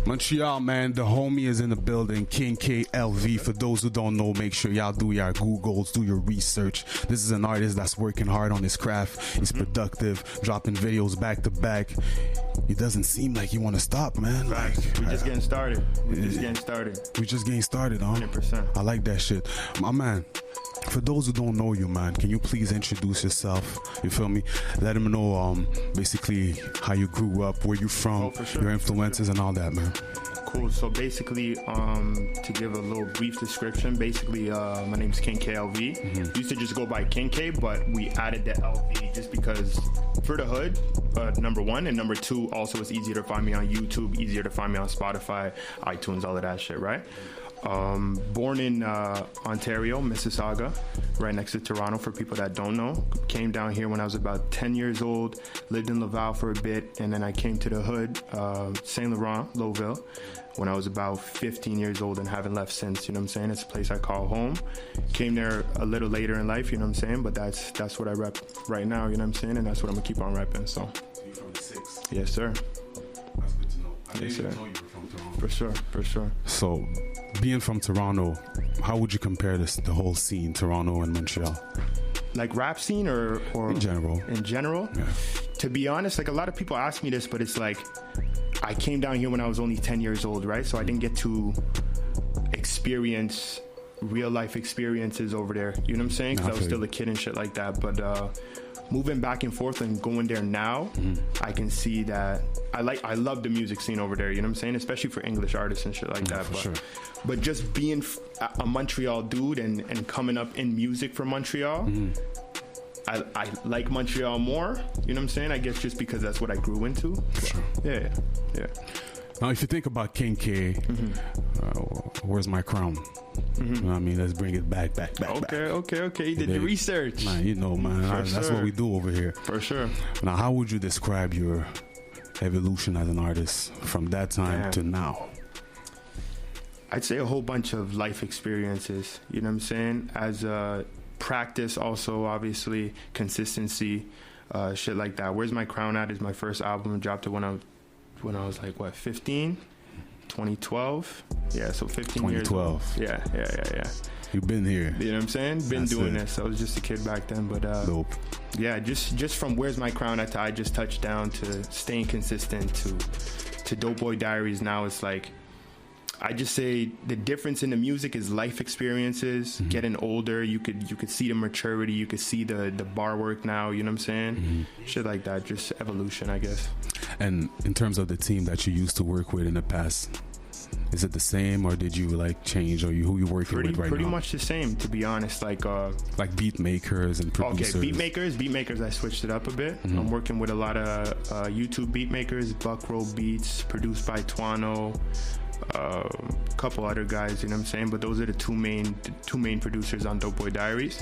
Montreal, man, the homie is in the building. King KLV. For those who don't know, make sure y'all do your Googles, do your research. This is an artist that's working hard on his craft. He's productive, dropping videos back to back. It doesn't seem like you want to stop, man. Like, we just getting started. We just getting started, huh? 100%. I like that shit. My man, for those who don't know you, man, can you please introduce yourself? You feel me? Let them know basically how you grew up, where you from, your influences and all that, man. Cool. So basically, to give a little brief description, basically, my name's King KLV. Used to just go by King K, but we added the LV just because for the hood, number one, and number two, also it's easier to find me on YouTube, easier to find me on Spotify, iTunes, all of that shit, right? Born in Ontario, Mississauga, right next to Toronto for people that don't know. Came down here when I was about 10 years old, lived in Laval for a bit, and then I came to the hood, Saint Laurent, Lowville, when I was about 15 years old and haven't left since, you know what I'm saying? It's a place I call home. Came there a little later in life, you know what I'm saying? But that's what I rep right now, you know what I'm saying? And that's what I'm going to keep on repping, so. You're from the 6? Yes, sir. That's good to know. I didn't even know you were from Toronto. For sure. So, being from Toronto, how would you compare the whole scene, Toronto and Montreal? Like rap scene or in general? In general? Yeah. To be honest, like a lot of people ask me this, but it's like I came down here when I was only 10 years old, right? So I didn't get to experience real life experiences over there. You know what I'm saying? Because I was still a kid and shit like that. But moving back and forth and going there now, I can see that I love the music scene over there, you know what I'm saying? Especially for English artists and shit like that. But just being a Montreal dude and coming up in music from Montreal, I like Montreal more, you know what I'm saying? I guess just because that's what I grew into. Yeah. Now, if you think about King K, where's my crown? You know what I mean? Let's bring it back. Okay. You did the research. Man, you know, man. That's what we do over here. For sure. Now, how would you describe your evolution as an artist from that time to now? I'd say a whole bunch of life experiences, you know what I'm saying? As a practice also, obviously, consistency, shit like that. Where's My Crown At is my first album. I dropped it when I was like, 15? 2012? Yeah, so 15 years. 2012. Yeah. You've been here. You know what I'm saying? Been doing this. I was just a kid back then, but dope. Yeah, just from Where's My Crown At to I Just Touched Down to staying consistent to Dope Boy Diaries. Now it's like, I just say the difference in the music is life experiences. Getting older, you could see the maturity, you could see the bar work now, you know what I'm saying? Shit like that, just evolution, I guess. And in terms of the team that you used to work with in the past, is it the same, or did you like change, or who you working with right now? Pretty much the same, to be honest. Like beat makers and producers. Okay, beat makers. I switched it up a bit. I'm working with a lot of YouTube beat makers, Buckrow Beats, produced by Twano. A couple other guys, you know what I'm saying? But those are the two main producers on Dope Boy Diaries.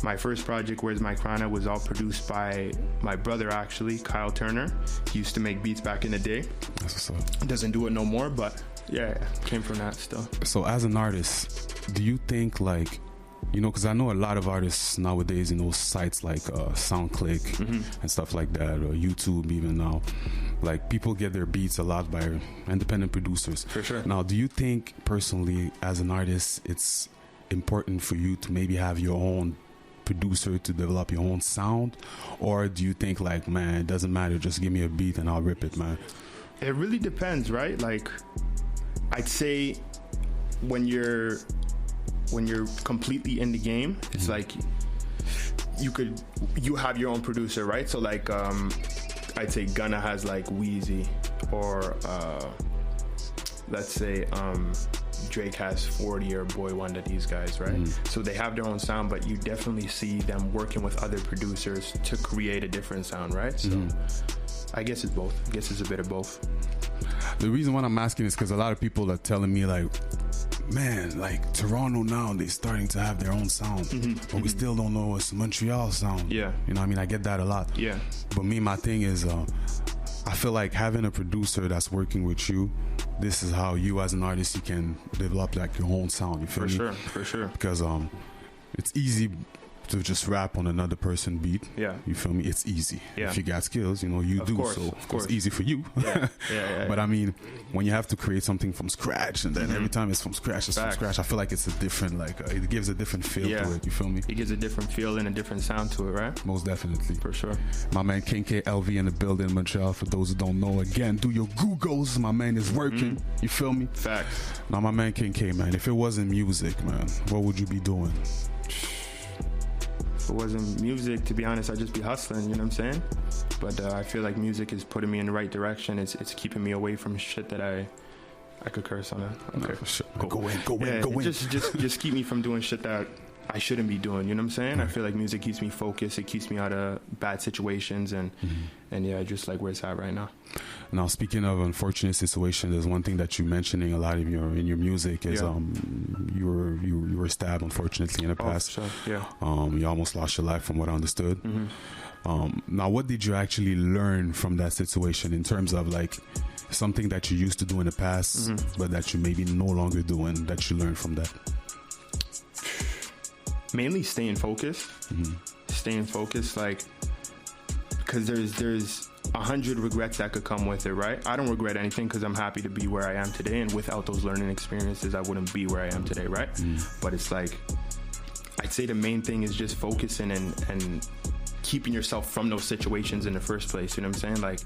My first project, Where's My Crown At, was all produced by my brother, actually, Kyle Turner. He used to make beats back in the day. That's what's up. Doesn't do it no more, but yeah, came from that still. So as an artist, do you think, like, you know, because I know a lot of artists nowadays, you know, sites like SoundClick and stuff like that, or YouTube even now, like, people get their beats a lot by independent producers. For sure. Now, do you think personally, as an artist, it's important for you to maybe have your own producer to develop your own sound, or do you think, like, man, it doesn't matter, just give me a beat and I'll rip it, man? It really depends, right? Like, I'd say when you're completely in the game, it's like you have your own producer, right? So like I'd say Gunna has like Wheezy, or let's say Drake has 40 or Boy Wonder, these guys, right? So they have their own sound, but you definitely see them working with other producers to create a different sound, right? So I guess it's both. I guess it's a bit of both. The reason why I'm asking is because a lot of people are telling me, like, man, like, Toronto now, they're starting to have their own sound, but we still don't know it's Montreal sound. Yeah. You know what I mean? I get that a lot. Yeah. But my thing is, I feel like having a producer that's working with you, this is how you as an artist, you can develop like your own sound. You feel me? For sure. Because it's easy to just rap on another person beat. Yeah. You feel me? It's easy. Yeah. If you got skills, you know, you Of do. course, So of course. it's easy for you. Yeah. But I mean, when you have to create something from scratch, and then every time it's from scratch, I feel like it's a different, like, it gives a different feel to it. You feel me? It gives a different feel and a different sound to it, right? Most definitely. For sure. My man King KLV in the building, Montreal. For those who don't know, again, do your Googles. My man is working. You feel me? Facts. Now, my man King K, man, if it wasn't music, man, what would you be doing? If it wasn't music, to be honest, I'd just be hustling, you know what I'm saying? But I feel like music is putting me in the right direction. It's keeping me away from shit that I could curse on it. Okay. No, for sure. Cool. Go in. Just keep me from doing shit that I shouldn't be doing, you know what I'm saying? I feel like music keeps me focused. It keeps me out of bad situations and yeah, just like where it's at right now. Now, speaking of unfortunate situations, there's one thing that you're mentioning a lot in your music is you were stabbed, unfortunately, in the past. Sure. Yeah. You almost lost your life, from what I understood. Now, what did you actually learn from that situation in terms of like something that you used to do in the past, but that you maybe no longer doing, that you learned from that? Mainly staying focused. Staying focused, like, because there's 100 regrets that could come with it, right? I don't regret anything because I'm happy to be where I am today, and without those learning experiences, I wouldn't be where I am today, right? But it's like, I'd say the main thing is just focusing and keeping yourself from those situations in the first place, you know what I'm saying? Like,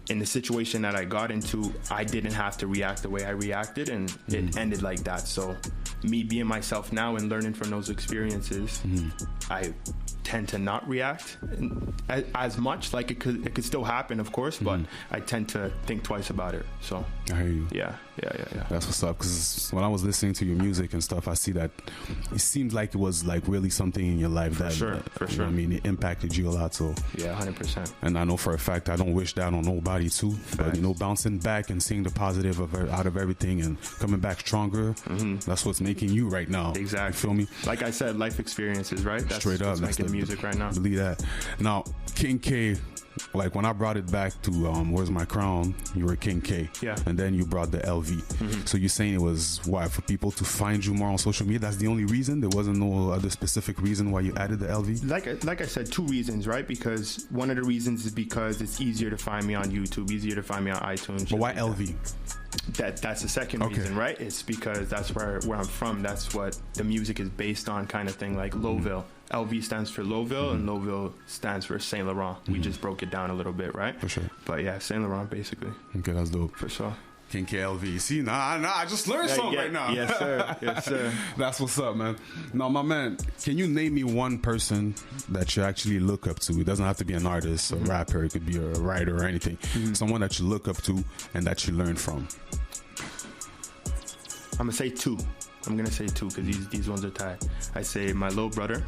in the situation that I got into, I didn't have to react the way I reacted, and it ended like that. So me being myself now and learning from those experiences, I tend to not react as much. Like, it could still happen, of course, but I tend to think twice about it. So I hear you. Yeah. That's what's up. Because when I was listening to your music and stuff, I see that it seems like it was like really something in your life For sure. You know what I mean, it impacted you a lot. So yeah, 100%. And I know for a fact, I don't wish that on nobody too. But you know, bouncing back and seeing the positive out of everything and coming back stronger, that's what's making you right now. Exactly. You feel me? Like I said, life experiences, right? That's straight up. That's making music right now. Believe that. Now, King K, like when I brought it back to Where's My Crown, you were King K. Yeah. And then you brought the LV. So you're saying it was why? For people to find you more on social media? That's the only reason? There wasn't no other specific reason why you added the LV? Like I said, two reasons, right? Because one of the reasons is because it's easier to find me on YouTube, easier to find me on iTunes. But why LV? That's the second reason, right? It's because that's where I'm from. That's what the music is based on, kind of thing, like Lowville. LV stands for Lowville, and Lowville stands for Saint Laurent. We just broke it down a little bit, right? For sure. But yeah, Saint Laurent, basically. Okay, that's dope. For sure. King KLV. See, nah, I just learned something right now. Yes, sir. Yes, sir. That's what's up, man. Now, my man, can you name me one person that you actually look up to? It doesn't have to be an artist, a rapper. It could be a writer or anything. Someone that you look up to and that you learn from. I'm going to say two. Because these ones are tied. I say my little brother,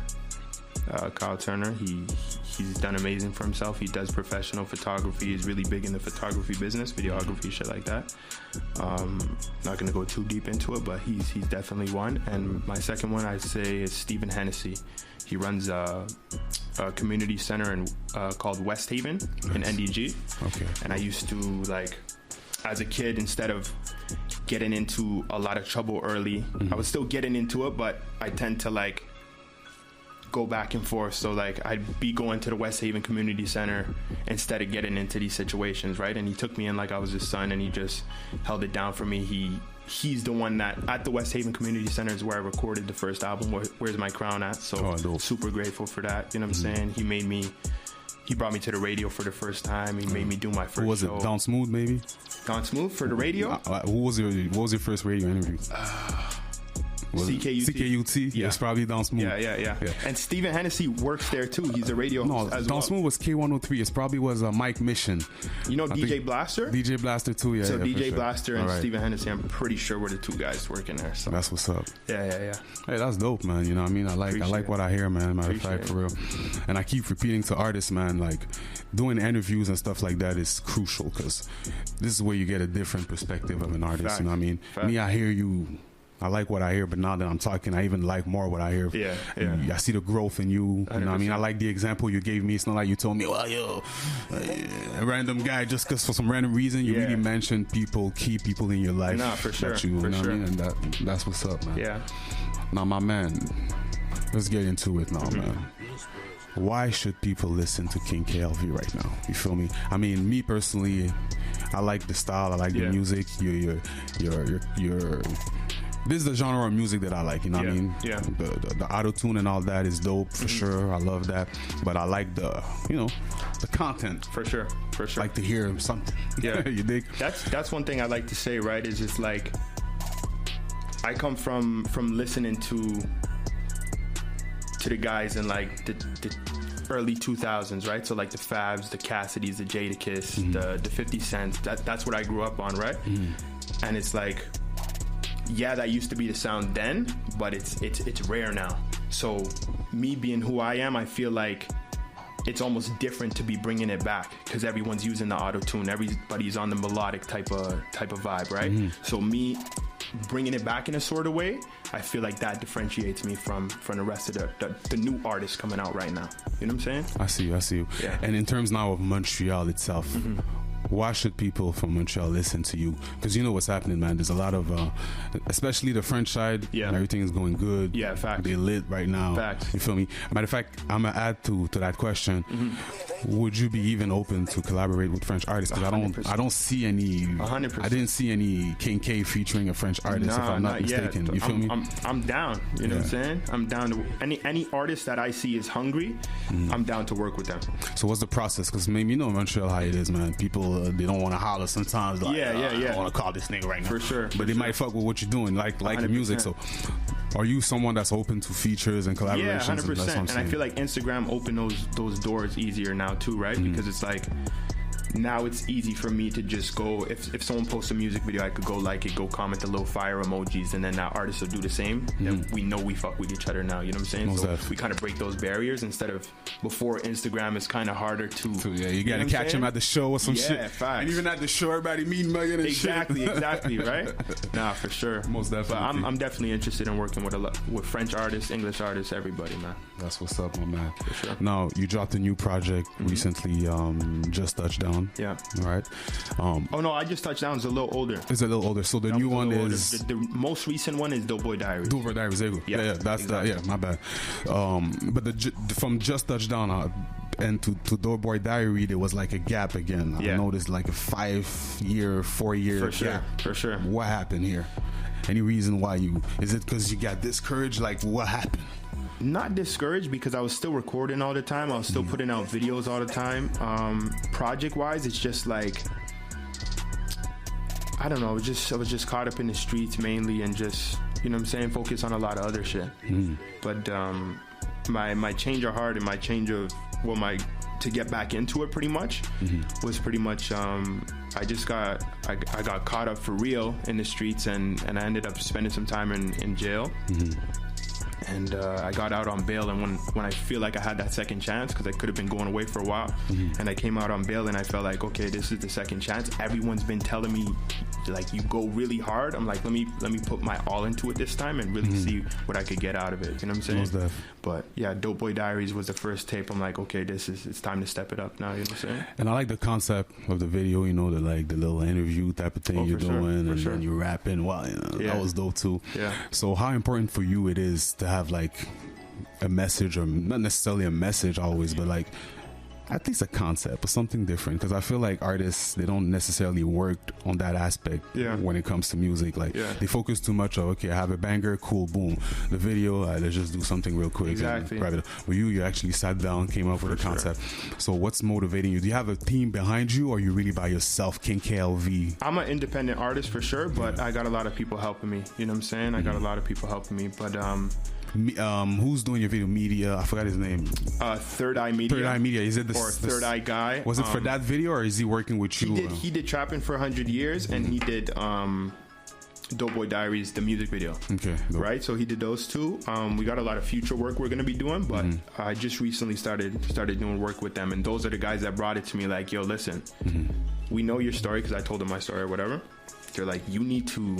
Kyle Turner. He's done amazing for himself. He does professional photography. He's really big in the photography business, videography, shit like that. Not gonna go too deep into it, but he's definitely one. And my second one, I'd say, is Stephen Hennessy. He runs a community center called West Haven in NDG. Okay. And I used to, like, as a kid, instead of getting into a lot of trouble early, I was still getting into it, but I tend to, like, go back and forth. So, like, I'd be going to the West Haven Community Center instead of getting into these situations, right? And he took me in like I was his son, and he just held it down for me. He's the one that, at the West Haven Community Center, is where I recorded the first album, Where's My Crown At? So super grateful for that. You know what I'm saying? He brought me to the radio for the first time. He made me do my first show. Who was it? Down Smooth, maybe? Down Smooth for the radio? What was your first radio interview? CKUT? Yeah. It's probably Down Smooth. Yeah. And Stephen Hennessy works there too. He's a radio host as well. Down Smooth was K103. It probably was Mike Mission. You know DJ Blaster? DJ Blaster too, yeah. So DJ sure. Blaster and Stephen Hennessy, I'm pretty sure we're the two guys working there. So. That's what's up. Yeah. Hey, that's dope, man. You know what I mean? I like what I hear, man. Matter of fact, for real. And I keep repeating to artists, man, like, doing interviews and stuff like that is crucial, because this is where you get a different perspective of an artist. Fact. You know what I mean? Fact. Me, I hear you. I like what I hear, but now that I'm talking, I even like more what I hear. Yeah. I see the growth in you. You know what I mean? I like the example you gave me. It's not like you told me, well, a random guy, just because for some random reason you really mentioned people, key people in your life. Nah, for sure. You know what I mean? And that's what's up, man. Yeah. Now, my man, Let's get into it now, man. Why should people listen to King KLV right now? You feel me? I mean, me personally, I like the style. I like the music. You're this is the genre of music that I like. You know what I mean? Yeah. The auto tune and all that is dope for sure. I love that. But I like the content For sure. I like to hear something. Yeah. You dig? That's one thing I like to say, right? Is just like I come from listening to the guys in like the early 2000s, right? So like the Fabs, the Cassidys, the Jadakiss, the 50 Cents. That's what I grew up on, right? And it's like, yeah, that used to be the sound then, but it's rare now. So me being who I am, I feel like it's almost different to be bringing it back because everyone's using the auto tune. Everybody's on the melodic type of vibe, right? So me bringing it back in a sort of way, I feel like that differentiates me from the rest of the new artists coming out right now. You know what I'm saying? I see you. Yeah. And in terms now of Montreal itself, why should people from Montreal listen to you? Because you know what's happening, man. There's a lot of, especially the French side, everything is going good. Yeah, facts. They lit right now. Facts. You feel me? Matter of fact, I'm going to add to that question. Would you be even open to collaborate with French artists? Because I don't see any. 100%. I didn't see any King K featuring a French artist, if I'm not mistaken. Yet. You feel me? I'm down. You know what I'm saying? I'm down to any artist that I see is hungry. I'm down to work with them. So what's the process? Because maybe you know Montreal how it is, man. People they don't want to holler sometimes. Like, I don't want to call this nigga right now. For sure. But they might fuck with what you're doing, like the music. So, are you someone that's open to features and collaborations? Yeah, 100%. And I feel like Instagram opened those doors easier now too, right? Because it's like now it's easy for me to just go, if someone posts a music video, I could go like it, go comment the little fire emojis, and then that artist will do the same. Then we know we fuck with each other now, you know what I'm saying? So we kind of break those barriers instead of before Instagram is kind of harder to you gotta catch him at the show or some shit. Yeah, facts. And even at the show, everybody meeting Megan and exactly, right? Nah, for sure. Most definitely. But I'm definitely interested in working with French artists, English artists, everybody, man. That's what's up, my man. For sure. Now, you dropped a new project recently, Just Touched Down. Yeah. All right. Oh no, I Just Touched Down is a little older. It's a little older. So the new one is the most recent one is Doughboy Diaries. Doughboy Diaries. Yeah, that's exactly. my bad. But from Just Touched Down and to Doughboy Diary, there was like a gap again. I noticed like a 5-year, 4-year gap. For sure. What happened here? Any reason why is it because you got discouraged? Like, what happened? Not discouraged, because I was still recording all the time. I was still putting out videos all the time. Project wise, it's just like, I don't know. I was just caught up in the streets mainly, and just, you know what I'm saying, focus on a lot of other shit. But my change of heart and my change of to get back into it pretty much was pretty much I got caught up for real in the streets, and I ended up spending some time in jail. And I got out on bail, and when I feel like I had that second chance, because I could have been going away for a while, and I came out on bail, and I felt like, okay, this is the second chance. Everyone's been telling me, like, you go really hard. I'm like, let me put my all into it this time and really see what I could get out of it. You know what I'm saying? But yeah, Doughboy Diaries was the first tape. I'm like, okay, it's time to step it up now. You know what I'm saying? And I like the concept of the video. You know, the little interview type of thing you're doing, and then you're rapping. Wow, that was dope too. Yeah. So how important for you it is to have like a message, or not necessarily a message always, but like at least a concept or something different? Because I feel like artists, they don't necessarily work on that aspect when it comes to music. Like they focus too much on, okay, I have a banger, cool, boom. The video, let's just do something real quick. Exactly. But you actually sat down, came up with a concept. So what's motivating you? Do you have a team behind you, or are you really by yourself, King KLV? I'm an independent artist for sure, but I got a lot of people helping me. You know what I'm saying? I got a lot of people helping me, but who's doing your video? Media, I forgot his name. Third Eye Media. Third Eye Media. Is it Third Eye Guy? Was it for that video, or is he working with you? He did Trapping for 100 Years, and he did Doughboy Diaries, the music video. Okay. Dope. Right. So he did those two. We got a lot of future work we're gonna be doing, but I just recently started doing work with them, and those are the guys that brought it to me. Like, yo, listen, we know your story, because I told them my story or whatever. They're like, you need to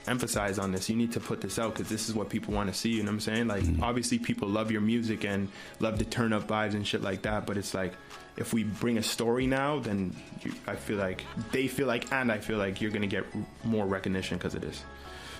emphasize on this. You need to put this out, because this is what people want to see. You know what I'm saying? Like, obviously people love your music and love to turn up vibes and shit like that, but it's like, if we bring a story now, then I feel like they feel like, and I feel like you're gonna get more recognition because of this.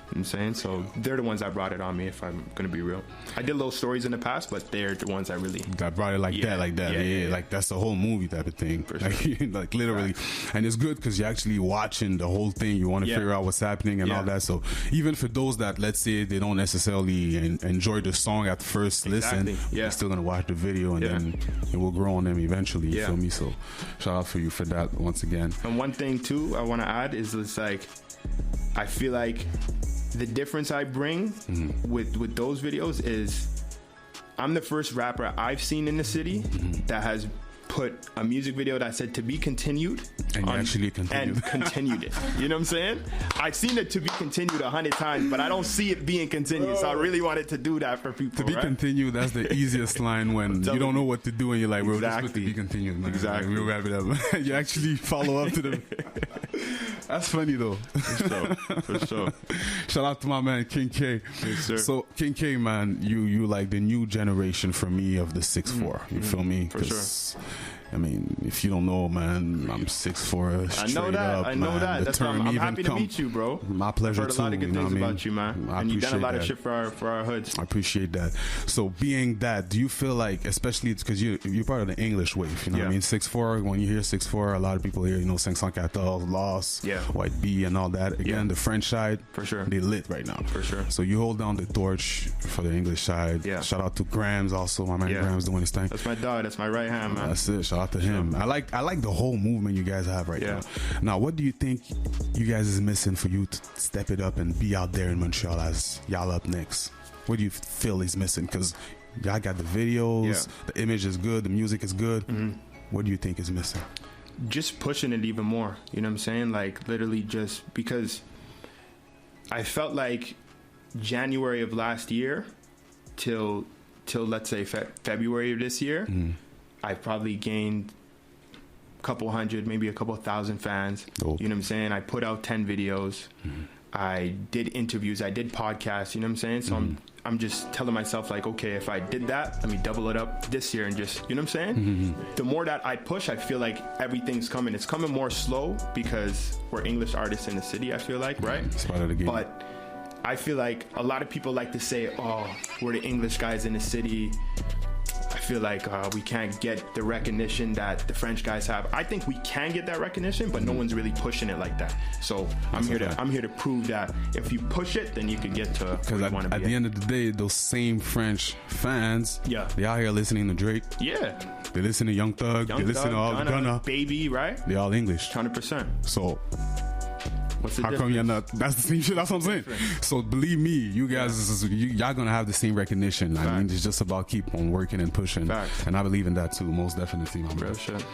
You know what I'm saying? So they're the ones that brought it on me, if I'm gonna be real. I did little stories in the past, but they're the ones that really brought it like that. Yeah, like that's the whole movie type of thing. For like, sure. like literally. And it's good because you're actually watching the whole thing. You want to figure out what's happening and all that. So even for those that, let's say, they don't necessarily enjoy the song at first listen, they're still gonna watch the video, and then it will grow on them eventually. You feel me? So shout out for you for that once again. And one thing too I want to add is, it's like, I feel like the difference I bring with those videos is I'm the first rapper I've seen in the city that has put a music video that said to be continued and actually continued. And continued it. You know what I'm saying? I've seen it to be continued 100 times, but I don't see it being continued. So I really wanted to do that for people. To be continued, that's the easiest line when you don't know what to do and you're like, bro, this is to be continued, man. Exactly. Like, we'll wrap it up. You actually follow up to the... That's funny though. For sure. Shout out to my man King K. Yes, sir. So King K, man, you like the new generation for me of the 6'4". You feel me? For sure. I mean, if you don't know, man, I'm 6'4". Straight up, I know that. That's why I'm happy to meet you, bro. My pleasure. I've heard a lot of good things about you, man. And you've done a lot of shit for our hoods. I appreciate that. So being that, do you feel like, especially because you're part of the English wave, you know what I mean? 6'4", when you hear 6'4", a lot of people hear, 514, Lost, White Bee and all that. Again, the French side, for sure, they lit right now. For sure. So you hold down the torch for the English side. Yeah. Shout out to Grams also, my man Grams doing his thing. That's my dog. That's my right hand, man. That's it. Shout out to him. I like the whole movement you guys have right now. Now, what do you think you guys is missing for you to step it up and be out there in Montreal as y'all up next? What do you feel is missing? Because y'all got the videos, the image is good, the music is good. What do you think is missing? Just pushing it even more. You know what I'm saying? Like, literally just because I felt like January of last year till let's say February of this year, I've probably gained a couple hundred, maybe a couple thousand fans. You know what I'm saying? I put out 10 videos. I did interviews. I did podcasts. You know what I'm saying? So I'm just telling myself, like, okay, if I did that, let me double it up this year and just, you know what I'm saying? The more that I push, I feel like everything's coming. It's coming more slow because we're English artists in the city, I feel like, right? It's part of the game. But I feel like a lot of people like to say, oh, we're the English guys in the city. I feel like we can't get the recognition that the French guys have. I think we can get that recognition, but no one's really pushing it like that. So I'm here to prove that if you push it, then you can get to where you want to be. At the end of the day, those same French fans, they out here listening to Drake. Yeah. They listen to Young Thug. They listen to all Gunna. Baby, right? They all English. 100%. So... What's the How come you're not? That's the same shit. That's what I'm saying. So believe me, you guys, y'all gonna have the same recognition. Fact. I mean, it's just about keep on working and pushing. Fact. And I believe in that too, most definitely, man. Real shit.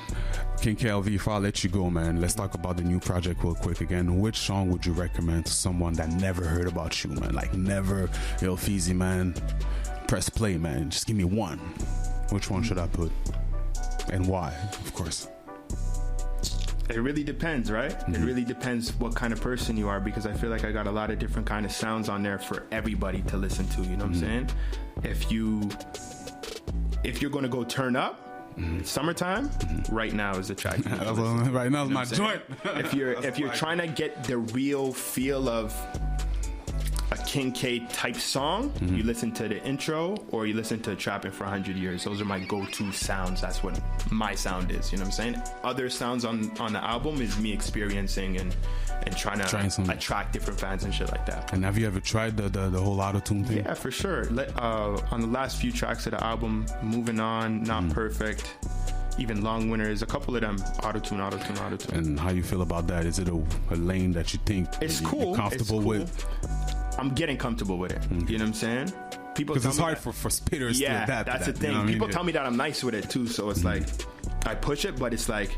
King KLV, before I let you go, man, let's talk about the new project real quick again. Which song would you recommend to someone that never heard about you, man? Like never, yo, Feezy, man, press play, man. Just give me one. Which one should I put? And why, of course? It really depends, right? It really depends what kind of person you are, because I feel like I got a lot of different kind of sounds on there for everybody to listen to. You know what I'm saying? If you're going to go turn up, summertime, right now is the track. Right now is my joint. If you're trying to get the real feel of a King K type song, you listen to the intro or you listen to Trapping for 100 Years. Those are my go-to sounds. That's what my sound is. You know what I'm saying? Other sounds on the album is me experiencing and trying to attract different fans and shit like that. And have you ever tried the whole auto-tune thing? Yeah, for sure. On the last few tracks of the album, Moving On, Not Perfect, even Long Winners, a couple of them, auto-tune. And how you feel about that? Is it a lane that you think you're comfortable with? I'm getting comfortable with it. You know what I'm saying? Because it's hard for spitters to adapt. That's the thing. You know people tell me that I'm nice with it too, so it's like I push it, but it's like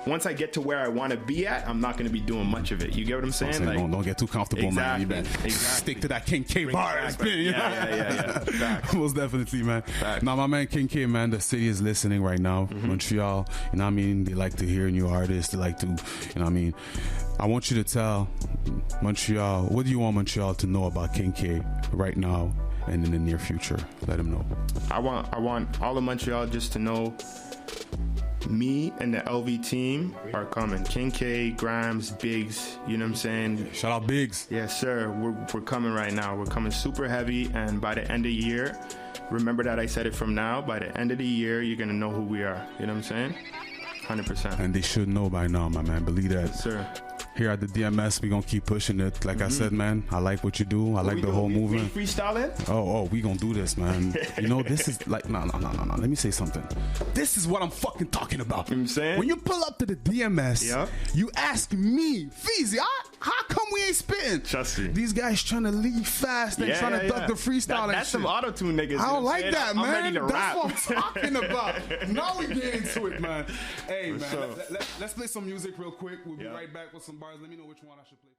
once I get to where I want to be at, I'm not going to be doing much of it. You get what I'm saying? Like, don't get too comfortable, man. You better stick to that King K bar. Yeah. Most definitely, man. Now, my man King K, man, the city is listening right now. Montreal, you know what I mean? They like to hear new artists. They like to, you know what I mean? I want you to tell Montreal, what do you want Montreal to know about King K right now and in the near future? Let them know. I want all of Montreal just to know me and the LV team are coming. King K, Grimes, Biggs, you know what I'm saying? Shout out Biggs. Yes, sir. We're coming right now. We're coming super heavy, and by the end of the year, remember that I said it from now, by the end of the year, you're going to know who we are. You know what I'm saying? 100%. And they should know by now, my man. Believe that. Yes, sir. Here at the DMS, we're going to keep pushing it. Like I said, man, I like what you do. I like the whole movement. We freestyling? Oh, we going to do this, man. You know, this is like, no. Let me say something. This is what I'm fucking talking about. You know what I'm saying? When you pull up to the DMS, you ask me, Feezy, how come we ain't spitting? Trust me. These guys trying to leave fast and trying to duck the freestyle and that's shit. some auto-tune niggas. I don't like that, man. I'm ready to rap. That's what I'm talking about. Now we get into it, man. Hey, man, let's play some music real quick. We'll be right back with some bars. Let me know which one I should play.